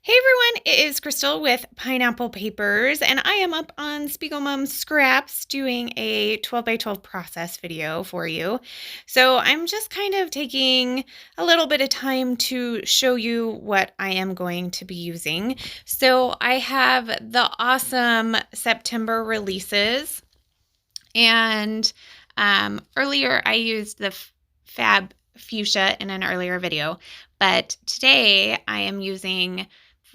Hey everyone, it is Crystal with Pineapple Papers, and I am up on Spiegelmom Scraps doing a 12 by 12 process video for you. So I'm just kind of taking a little bit of time to show you what I am going to be using. So I have the awesome September releases, and earlier I used the Fab Fuchsia in an earlier video, but today I am using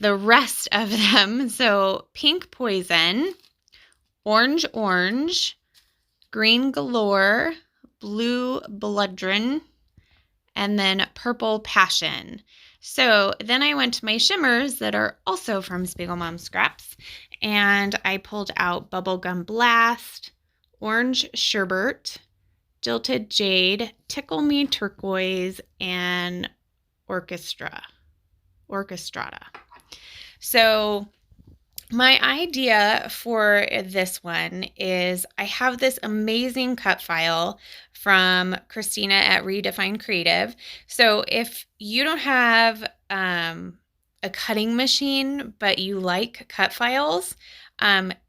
the rest of them. So Pink Poison, Orange Orange, Green Galore, Blue Bludgrin, and then Purple Passion. So then I went to my shimmers that are also from Spiegelmom Scraps, and I pulled out Bubblegum Blast, Orange Sherbet, Jilted Jade, Tickle Me Turquoise, and Orchestrata. So my idea for this one is I have this amazing cut file from Christina at Redefine Creative. So if you don't have a cutting machine, but you like cut files,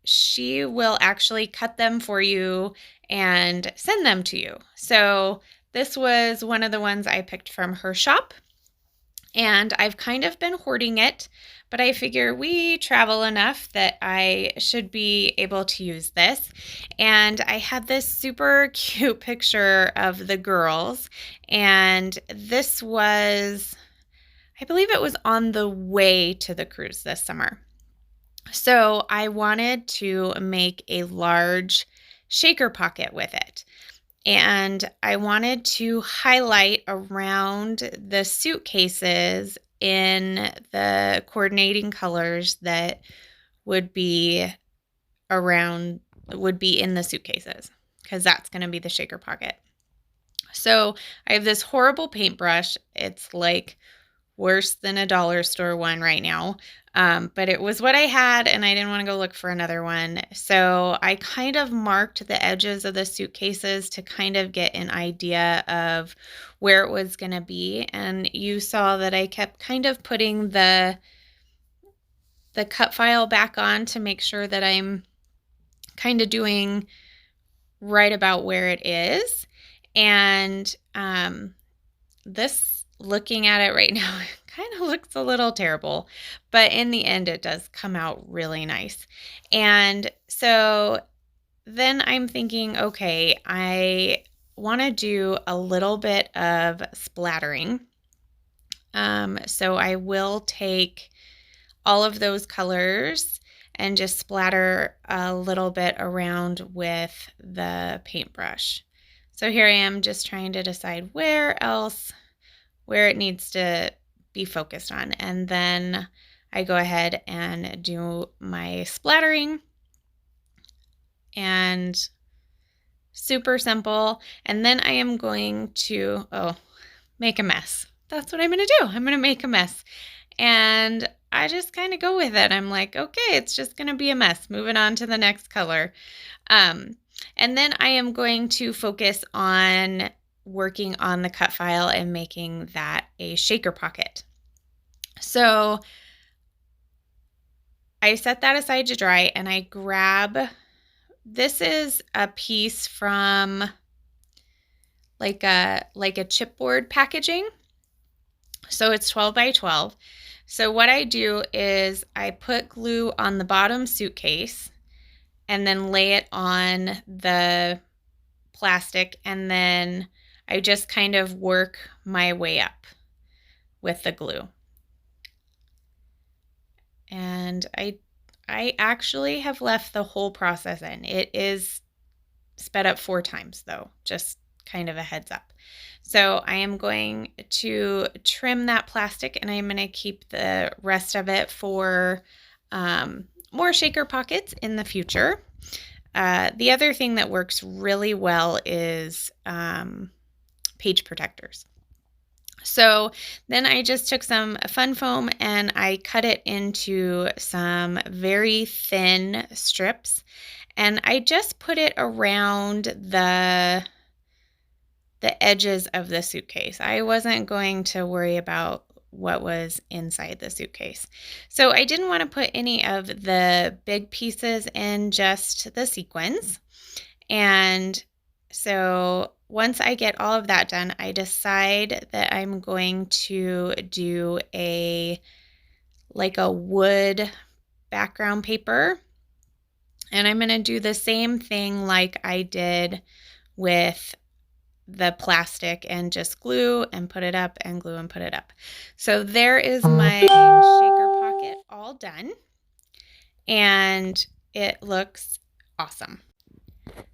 she will actually cut them for you and send them to you. So this was one of the ones I picked from her shop, and I've kind of been hoarding it, but I figure we travel enough that I should be able to use this. And I had this super cute picture of the girls, and this was, I believe it was on the way to the cruise this summer. So I wanted to make a large shaker pocket with it. And I wanted to highlight around the suitcases in the coordinating colors that would be in the suitcases, because that's going to be the shaker pocket. So I have this horrible paintbrush. It's like worse than a dollar store one right now. But it was what I had, and I didn't want to go look for another one. So I kind of marked the edges of the suitcases to kind of get an idea of where it was going to be. And you saw that I kept kind of putting the cut file back on to make sure that I'm kind of doing right about where it is. And this, looking at it right now, kind of looks a little terrible, but in the end it does come out really nice. And so then I'm thinking, okay, I want to do a little bit of splattering. So I will take all of those colors and just splatter a little bit around with the paintbrush. So here I am just trying to decide where it needs to be focused on. And then I go ahead and do my splattering, and super simple. And then I am going to, make a mess. That's what I'm going to do. I'm going to make a mess. And I just kind of go with it. I'm like, okay, it's just going to be a mess. Moving on to the next color. And then I am going to focus on working on the cut file and making that a shaker pocket. So I set that aside to dry, and I grab, this is a piece from like a chipboard packaging. So it's 12 by 12. So what I do is I put glue on the bottom suitcase and then lay it on the plastic, and then I just kind of work my way up with the glue. And I actually have left the whole process in. It is sped up 4 times though, just kind of a heads up. So I am going to trim that plastic, and I'm going to keep the rest of it for more shaker pockets in the future. The other thing that works really well is page protectors. So then I just took some fun foam and I cut it into some very thin strips, and I just put it around the edges of the suitcase. I wasn't going to worry about what was inside the suitcase. So I didn't want to put any of the big pieces in, just the sequins. And so once I get all of that done, I decide that I'm going to do a wood background paper. And I'm going to do the same thing like I did with the plastic, and just glue and put it up and glue and put it up. So there is my shaker pocket all done, and it looks awesome.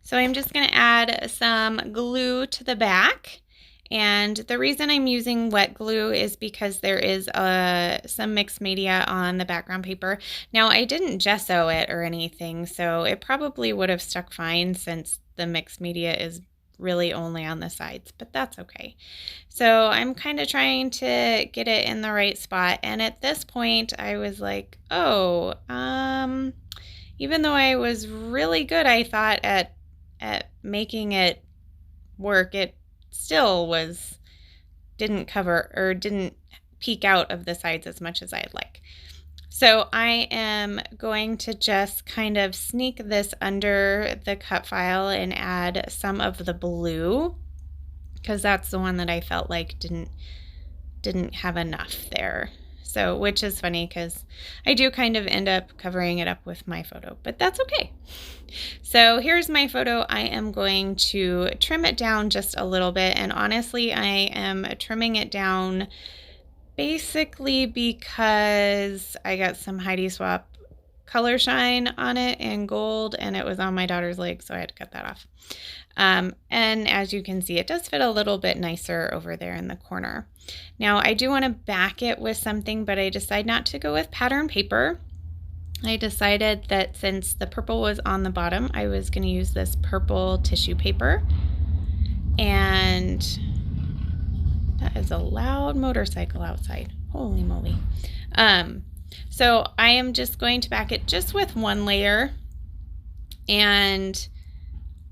So I'm just going to add some glue to the back. And the reason I'm using wet glue is because there is some mixed media on the background paper. Now, I didn't gesso it or anything, so it probably would have stuck fine since the mixed media is really only on the sides, but that's okay. So I'm kind of trying to get it in the right spot. And at this point, I was like, oh, even though I was really good, I thought, at making it work, it still didn't cover or didn't peek out of the sides as much as I'd like. So I am going to just kind of sneak this under the cut file and add some of the blue, because that's the one that I felt like didn't have enough there. So, which is funny because I do kind of end up covering it up with my photo, but that's okay. So here's my photo. I am going to trim it down just a little bit, and honestly, I am trimming it down basically because I got some Heidi Swap color shine on it in gold, and it was on my daughter's leg, so I had to cut that off. And as you can see, it does fit a little bit nicer over there in the corner. Now, I do want to back it with something, but I decided not to go with pattern paper. I decided that since the purple was on the bottom, I was going to use this purple tissue paper. And that is a loud motorcycle outside. Holy moly. So I am just going to back it just with one layer, and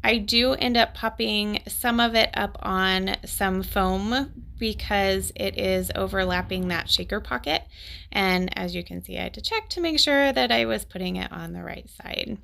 I do end up popping some of it up on some foam because it is overlapping that shaker pocket. And as you can see, I had to check to make sure that I was putting it on the right side.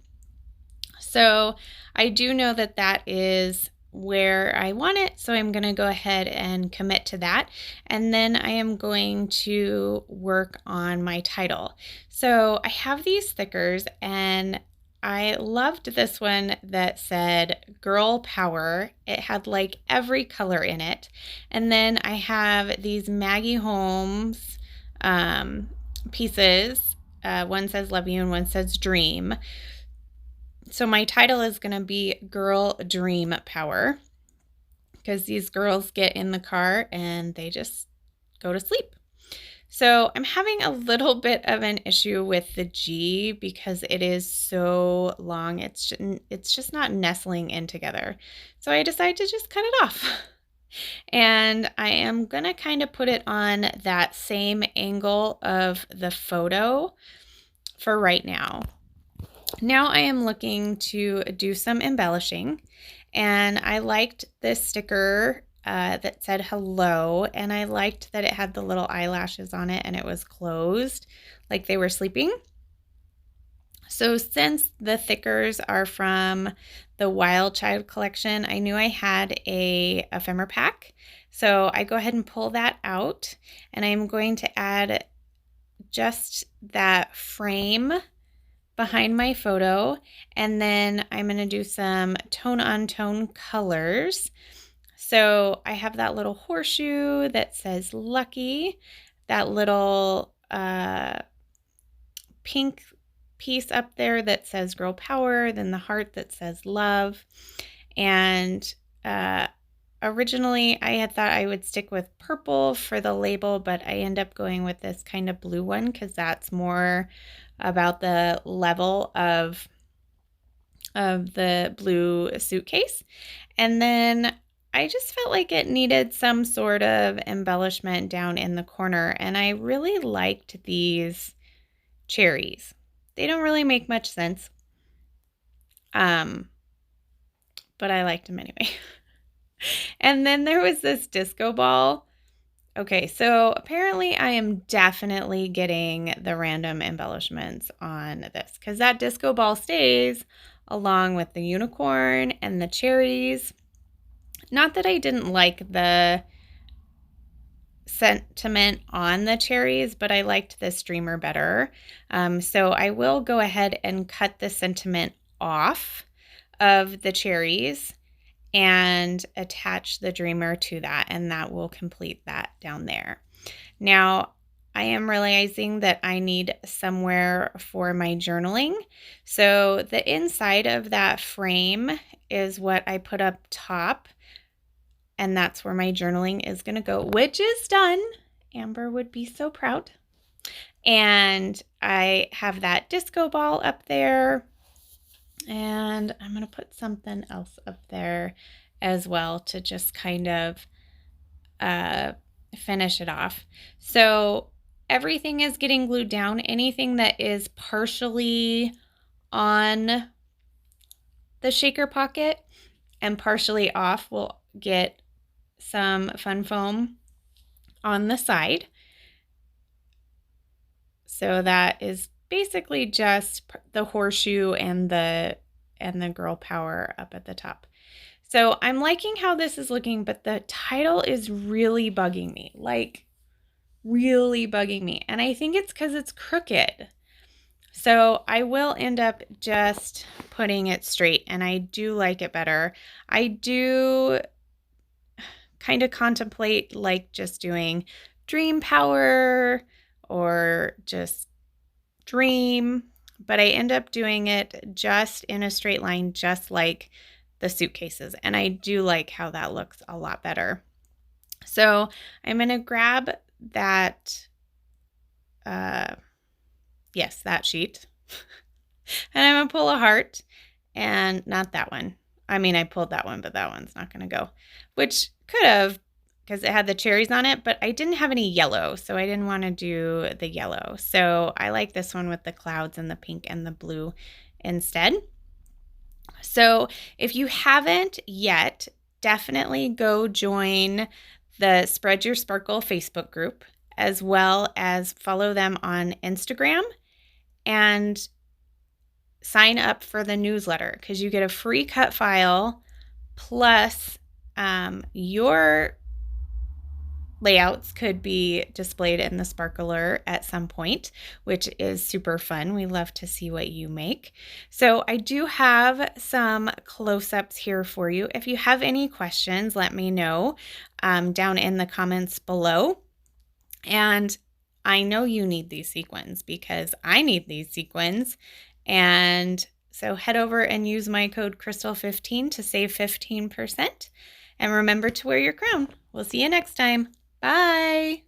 So I do know that that is where I want it, so I'm going to go ahead and commit to that. And then I am going to work on my title. So I have these stickers, and I loved this one that said Girl Power. It had like every color in it. And then I have these Maggie Holmes pieces. One says Love You and one says Dream. So my title is going to be Girl Dream Power, because these girls get in the car and they just go to sleep. So I'm having a little bit of an issue with the G because it is so long. It's just not nestling in together. So I decided to just cut it off. And I am going to kind of put it on that same angle of the photo for right now. Now I am looking to do some embellishing, and I liked this sticker that said hello, and I liked that it had the little eyelashes on it and it was closed like they were sleeping. So since the thickers are from the Wild Child collection, I knew I had a ephemera pack. So I go ahead and pull that out, and I'm going to add just that frame behind my photo, and then I'm going to do some tone-on-tone colors. So I have that little horseshoe that says Lucky, that little pink piece up there that says Girl Power, then the heart that says Love. And originally I had thought I would stick with purple for the label, but I end up going with this kind of blue one because that's more about the level of the blue suitcase. And then I just felt like it needed some sort of embellishment down in the corner, and I really liked these cherries. They don't really make much sense, but I liked them anyway. And then there was this disco ball Okay, so apparently I am definitely getting the random embellishments on this because that disco ball stays along with the unicorn and the cherries. Not that I didn't like the sentiment on the cherries, but I liked the streamer better. So I will go ahead and cut the sentiment off of the cherries and attach the dreamer to that, and that will complete that down there. Now, I am realizing that I need somewhere for my journaling. So the inside of that frame is what I put up top, and that's where my journaling is going to go, which is done. Amber would be so proud. And I have that disco ball up there, and I'm going to put something else up there as well to just kind of finish it off. So everything is getting glued down. Anything that is partially on the shaker pocket and partially off will get some fun foam on the side. So that is basically just the horseshoe and the girl power up at the top. So I'm liking how this is looking, but the title is really bugging me, like really bugging me. And I think it's because it's crooked. So I will end up just putting it straight, and I do like it better. I do kind of contemplate like just doing dream power or just dream, but I end up doing it just in a straight line, just like the suitcases. And I do like how that looks a lot better. So I'm going to grab that, yes, that sheet. And I'm going to pull a heart, and not that one. I mean, I pulled that one, but that one's not going to go, which could have, because it had the cherries on it, but I didn't have any yellow, so I didn't want to do the yellow. So I like this one with the clouds and the pink and the blue instead. So if you haven't yet, definitely go join the Spread Your Sparkle Facebook group, as well as follow them on Instagram and sign up for the newsletter, because you get a free cut file plus your layouts could be displayed in the sparkler at some point, which is super fun. We love to see what you make. So I do have some close-ups here for you. If you have any questions, let me know down in the comments below. And I know you need these sequins because I need these sequins. And so head over and use my code Crystal15 to save 15%. And remember to wear your crown. We'll see you next time. Bye.